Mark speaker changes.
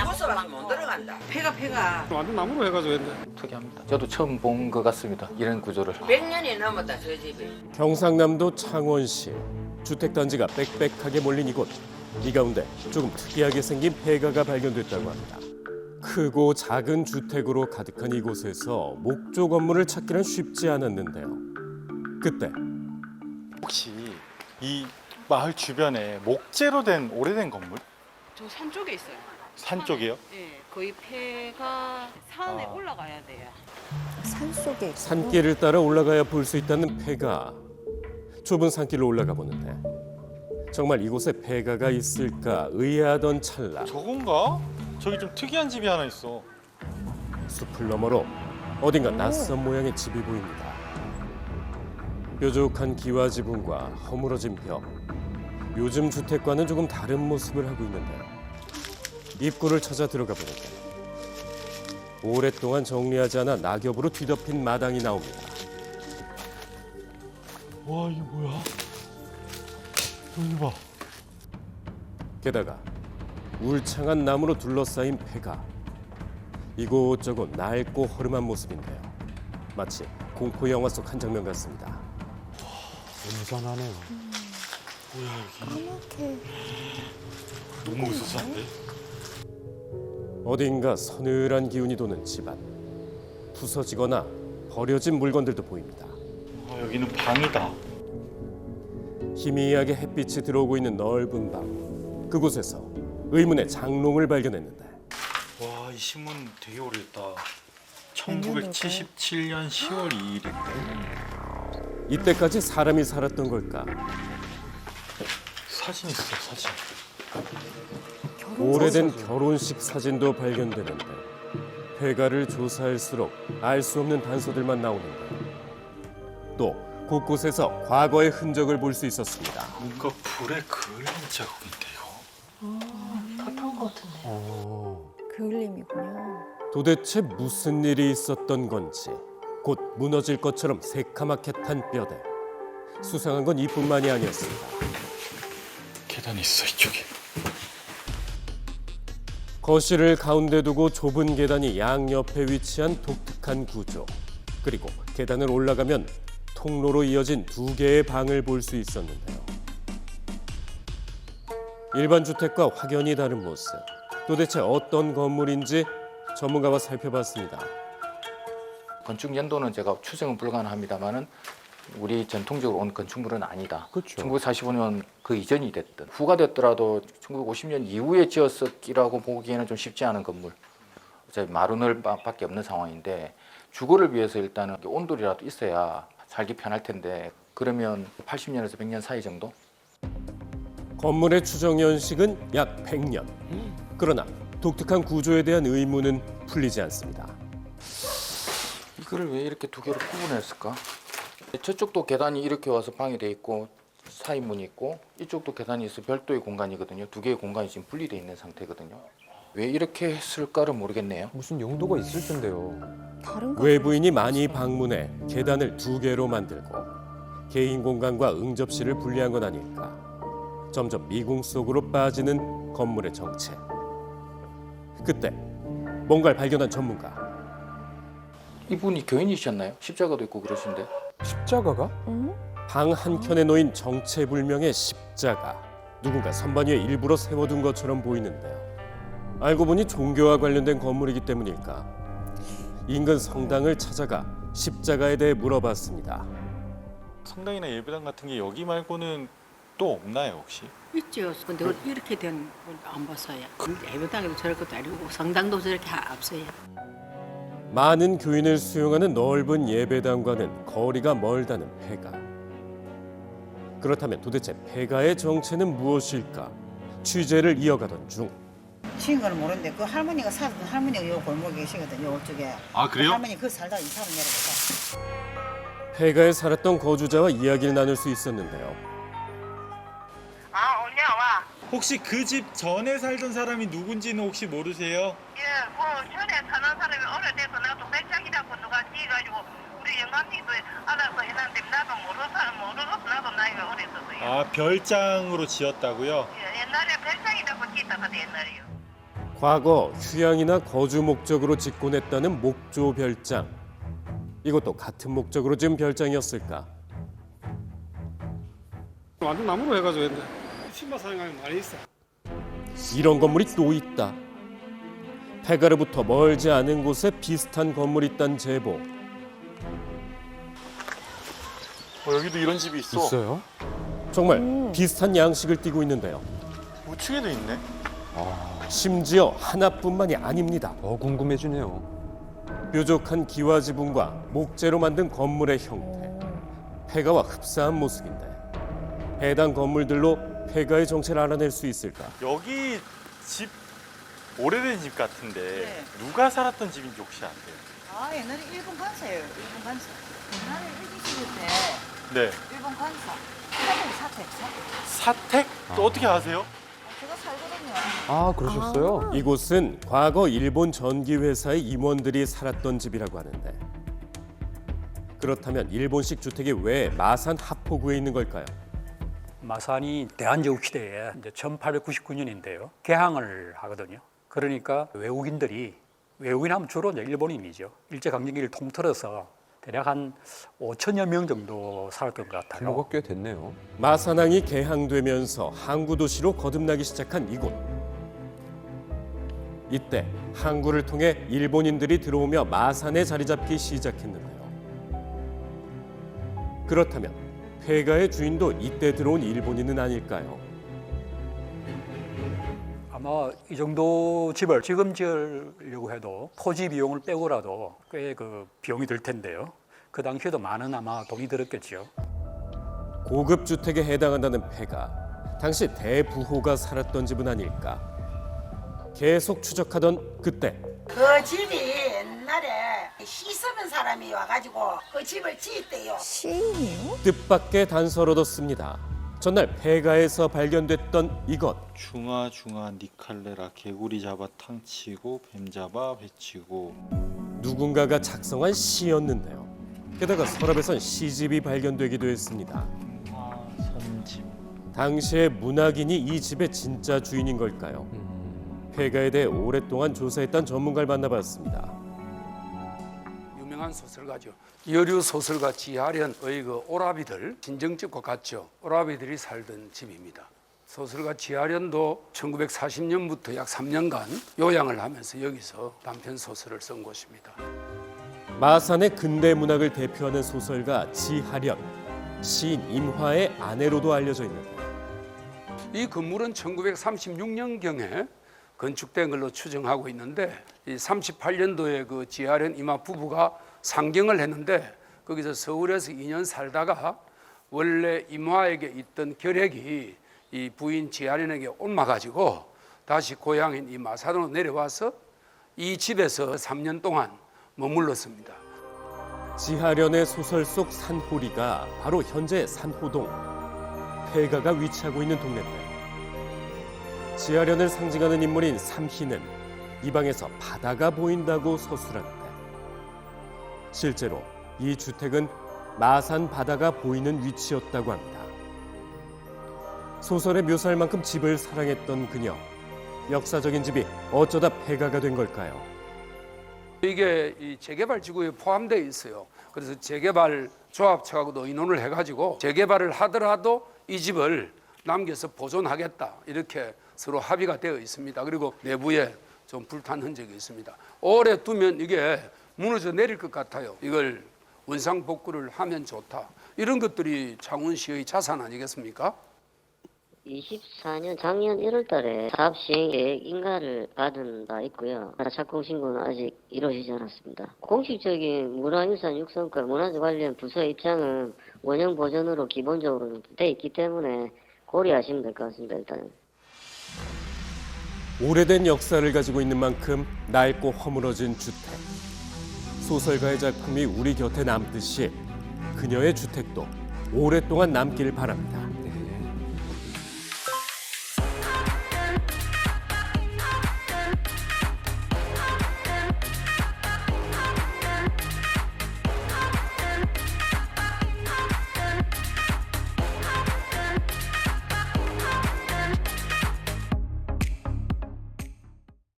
Speaker 1: 부숴봐서 못 들어간다. 폐가
Speaker 2: 완전 나무로 해가지고 했는데.
Speaker 3: 특이합니다. 저도 처음 본 것 같습니다. 이런 구조를.
Speaker 1: 100년이 넘었다 저 집이.
Speaker 4: 경상남도 창원시 주택단지가 빽빽하게 몰린 이곳. 이 가운데 조금 특이하게 생긴 폐가가 발견됐다고 합니다. 크고 작은 주택으로 가득한 이곳에서 목조 건물을 찾기는 쉽지 않았는데요. 그때
Speaker 5: 혹시 이 마을 주변에 목재로 된 오래된 건물?
Speaker 6: 저 산 쪽에 있어요.
Speaker 5: 산 쪽이요?
Speaker 6: 네, 거의 폐가 산에 올라가야 돼요.
Speaker 7: 산속에
Speaker 4: 산길을 따라 올라가야 볼 수 있다는 폐가. 좁은 산길로 올라가 보는데 정말 이곳에 폐가가 있을까 의아하던 찰나
Speaker 5: 저건가? 저기 좀 특이한 집이 하나 있어.
Speaker 4: 숲을 너머로 어딘가 낯선 모양의 집이 보입니다. 뾰족한 기와 지붕과 허물어진 벽. 요즘 주택과는 조금 다른 모습을 하고 있는데요. 입구를 찾아 들어가 보는데 오랫동안 정리하지 않아 낙엽으로 뒤덮인 마당이 나옵니다.
Speaker 5: 와, 이게 뭐야? 여기 봐.
Speaker 4: 게다가 울창한 나무로 둘러싸인 폐가. 이곳저곳 낡고 허름한 모습인데요. 마치 공포 영화 속 한 장면 같습니다.
Speaker 2: 음산하네요.
Speaker 7: 까맣게
Speaker 5: 너무 으스스한데?
Speaker 4: 어딘가 서늘한 기운이 도는 집안. 부서지거나 버려진 물건들도 보입니다.
Speaker 5: 아, 여기는 방이다.
Speaker 4: 희미하게 햇빛이 들어오고 있는 넓은 방. 그곳에서 의문의 장롱을 발견했는데
Speaker 5: 와, 이 신문 되게 오래됐다. 1977년 10월 2일인데.
Speaker 4: 이때까지 사람이 살았던 걸까?
Speaker 5: 사진 있어, 사진.
Speaker 4: 오래된 결혼식 사진도 발견되는데 폐가를 조사할수록 알 수 없는 단서들만 나오는데 또 곳곳에서 과거의 흔적을 볼 수 있었습니다.
Speaker 5: 뭔가 불에 그을린 자국인데요.
Speaker 6: 불탄 것 같은데.
Speaker 7: 그을림이군요.
Speaker 4: 도대체 무슨 일이 있었던 건지 곧 무너질 것처럼 새카맣게 탄 뼈대. 수상한 건 이뿐만이 아니었습니다.
Speaker 5: 계단이 있어, 이쪽에.
Speaker 4: 거실을 가운데 두고 좁은 계단이 양옆에 위치한 독특한 구조. 그리고 계단을 올라가면 통로로 이어진 두 개의 방을 볼 수 있었는데요. 일반 주택과 확연히 다른 모습. 도대체 어떤 건물인지 전문가와 살펴봤습니다.
Speaker 3: 건축 연도는 제가 추정은 불가능합니다만은 우리 전통적으로 온 건축물은 아니다.
Speaker 2: 그렇죠.
Speaker 3: 1945년 그 이전이 됐든 후가 됐더라도 1950년 이후에 지었기라고 보기에는 좀 쉽지 않은 건물. 어차피 마루널밖에 없는 상황인데 주거를 위해서 일단은 온돌이라도 있어야 살기 편할 텐데 그러면 80년에서 100년 사이 정도?
Speaker 4: 건물의 추정 연식은 약 100년. 그러나 독특한 구조에 대한 의문은 풀리지 않습니다.
Speaker 3: 이거를 왜 이렇게 두 개로 구분했을까? 저쪽도 계단이 이렇게 와서 방이 돼 있고 사이 문이 있고 이쪽도 계단이 있어 별도의 공간이거든요. 두 개의 공간이 지금 분리돼 있는 상태거든요. 왜 이렇게 했을까를 모르겠네요.
Speaker 2: 무슨 용도가 있을 텐데요.
Speaker 7: 다른 거
Speaker 4: 외부인이 많이 방문해 계단을 두 개로 만들고 개인 공간과 응접실을 분리한 건 아닐까. 점점 미궁 속으로 빠지는 건물의 정체. 그때 뭔가를 발견한 전문가.
Speaker 3: 이분이 교인이셨나요? 십자가도 있고 그러신데.
Speaker 2: 십자가가?
Speaker 4: 방 한켠에 놓인 정체불명의 십자가. 누군가 선반 위에 일부러 세워둔 것처럼 보이는데요. 알고 보니 종교와 관련된 건물이기 때문일까. 인근 성당을 찾아가 십자가에 대해 물어봤습니다.
Speaker 5: 성당이나 예배당 같은 게 여기 말고는 또 없나요, 혹시?
Speaker 6: 있죠. 근데 이렇게 된 걸 안 봤어요. 예배당에도 저럴 것도 아니고 성당도 저렇게 없어요.
Speaker 4: 많은 교인을 수용하는 넓은 예배당과는 거리가 멀다는 폐가. 그렇다면 도대체 폐가의 정체는 무엇일까? 취재를 이어가던 중
Speaker 8: 지은 건 모르는데 그 할머니가 살던 할머니가 요 골목에 계시거든요. 이쪽에.
Speaker 5: 아, 그래요?
Speaker 8: 그 할머니 그 살다가 이사를 내려가서.
Speaker 4: 폐가에 살았던 거주자와 이야기를 나눌 수 있었는데요.
Speaker 9: 아, 언니 와.
Speaker 5: 혹시 그 집 전에 살던 사람이 누군지는 혹시 모르세요?
Speaker 9: 예, 그 전에 사는 사람이 오래돼서 나도 백작이라고 누가 지어가지고 우리 영감님도 알아서 해놨는데 나도 모르겠어. 나도 나이가 어렸어서요.
Speaker 5: 아, 별장으로 지었다고요?
Speaker 9: 예, 옛날에 백작이라고 짓다 그래 옛날에요.
Speaker 4: 과거 휴양이나 거주 목적으로 짓곤 했다는 목조 별장. 이것도 같은 목적으로 지은 별장이었을까?
Speaker 2: 완전 나무로 해가지고 했는데 신발 사용하면 많이 있어.
Speaker 4: 이런 건물이 또 있다. 폐가로부터 멀지 않은 곳에 비슷한 건물이 있다는 제보.
Speaker 5: 여기도 이런 집이 있어.
Speaker 2: 있어요?
Speaker 4: 정말 비슷한 양식을 띠고 있는데요.
Speaker 5: 우측에도 있네.
Speaker 4: 심지어 하나뿐만이 아닙니다.
Speaker 2: 궁금해지네요.
Speaker 4: 뾰족한 기와 지붕과 목재로 만든 건물의 형태. 폐가와 흡사한 모습인데 해당 건물들로 폐가의 정체를 알아낼 수 있을까?
Speaker 5: 여기 집 오래된 집 같은데
Speaker 8: 네.
Speaker 5: 누가 살았던 집인지 혹시 아세요?
Speaker 8: 아 옛날에 일본 관사예요. 일본 관사. 옛날에 일기 찍을 때
Speaker 5: 네.
Speaker 8: 일본 관사. 사택.
Speaker 5: 사택? 또 어떻게 아세요?
Speaker 8: 제가 살거든요.
Speaker 2: 아, 그러셨어요?
Speaker 4: 이곳은 과거 일본 전기회사의 임원들이 살았던 집이라고 하는데 그렇다면 일본식 주택이 왜 마산 하포구에 있는 걸까요?
Speaker 10: 마산이 대한제국 시대에 이제 1899년인데요. 개항을 하거든요. 그러니까 외국인 하면 주로 이제 일본인이죠. 일제강점기를 통틀어서 대략 한 5천여 명 정도 살았던 것 같아요.
Speaker 2: 규모가 꽤 됐네요.
Speaker 4: 마산항이 개항되면서 항구 도시로 거듭나기 시작한 이곳. 이때 항구를 통해 일본인들이 들어오며 마산에 자리 잡기 시작했는데요. 그렇다면 폐가의 주인도 이때 들어온 일본인은 아닐까요?
Speaker 10: 아마 이 정도 집을 지금 지으려고 해도 토지 비용을 빼고라도 꽤 그 비용이 들 텐데요. 그 당시에도 많은 아마 돈이 들었겠죠.
Speaker 4: 고급 주택에 해당한다는 폐가 당시 대부호가 살았던 집은 아닐까? 계속 추적하던 그때
Speaker 11: 그 집이 옛날에 시서면 사람이 와가지고 그 집을 지었대요.
Speaker 7: 시인이요?
Speaker 4: 뜻밖의 단서를 얻었습니다. 전날 폐가에서 발견됐던 이것.
Speaker 5: 중화 니칼레라 개구리 잡아 탕치고 뱀 잡아 배치고.
Speaker 4: 누군가가 작성한 시였는데요. 게다가 서랍에선 시집이 발견되기도 했습니다.
Speaker 5: 선집.
Speaker 4: 당시의 문학인이 이 집의 진짜 주인인 걸까요? 폐가에 대해 오랫동안 조사했던 전문가를 만나봤습니다.
Speaker 12: 유명한 소설가죠. 여류 소설가 지하련의 그 오라비들 진정집과 같죠. 오라비들이 살던 집입니다. 소설가 지하련도 1940년부터 약 3년간 요양을 하면서 여기서 단편 소설을 쓴 곳입니다.
Speaker 4: 마산의 근대 문학을 대표하는 소설가 지하련, 시인 임화의 아내로도 알려져 있는데
Speaker 12: 이 건물은 1936년경에 건축된 걸로 추정하고 있는데 이 38년도에 그 지하련 임화 부부가 상경을 했는데 거기서 서울에서 2년 살다가 원래 임화에게 있던 결핵이 이 부인 지하련에게 옮아가지고 다시 고향인 이 마산으로 내려와서 이 집에서 3년 동안 머물렀습니다.
Speaker 4: 지하련의 소설 속 산호리가 바로 현재 산호동, 폐가가 위치하고 있는 동네인데 지하련을 상징하는 인물인 삼희는 이 방에서 바다가 보인다고 서술하는데 실제로 이 주택은 마산 바다가 보이는 위치였다고 합니다. 소설에 묘사할 만큼 집을 사랑했던 그녀. 역사적인 집이 어쩌다 폐가가 된 걸까요?
Speaker 12: 이게 이 재개발 지구에 포함되어 있어요. 그래서 재개발 조합처하고도 의논을 해가지고 재개발을 하더라도 이 집을 남겨서 보존하겠다 이렇게 서로 합의가 되어 있습니다. 그리고 내부에 좀 불탄 흔적이 있습니다. 오래 두면 이게 무너져 내릴 것 같아요. 이걸 원상복구를 하면 좋다. 이런 것들이 창원시의 자산 아니겠습니까?
Speaker 13: 24년 작년 1월 달에 사업 시행 계획 인가를 받은 바 있고요. 착공 신고는 아직 이루어지지 않았습니다. 공식적인 문화유산 육성과 문화재 관련 부서의 입장은 원형 보존으로 기본적으로 돼 있기 때문에 고려하시면 될 것 같습니다. 일단은.
Speaker 4: 오래된 역사를 가지고 있는 만큼 낡고 허물어진 주택. 소설가의 작품이 우리 곁에 남듯이 그녀의 주택도 오랫동안 남길 바랍니다.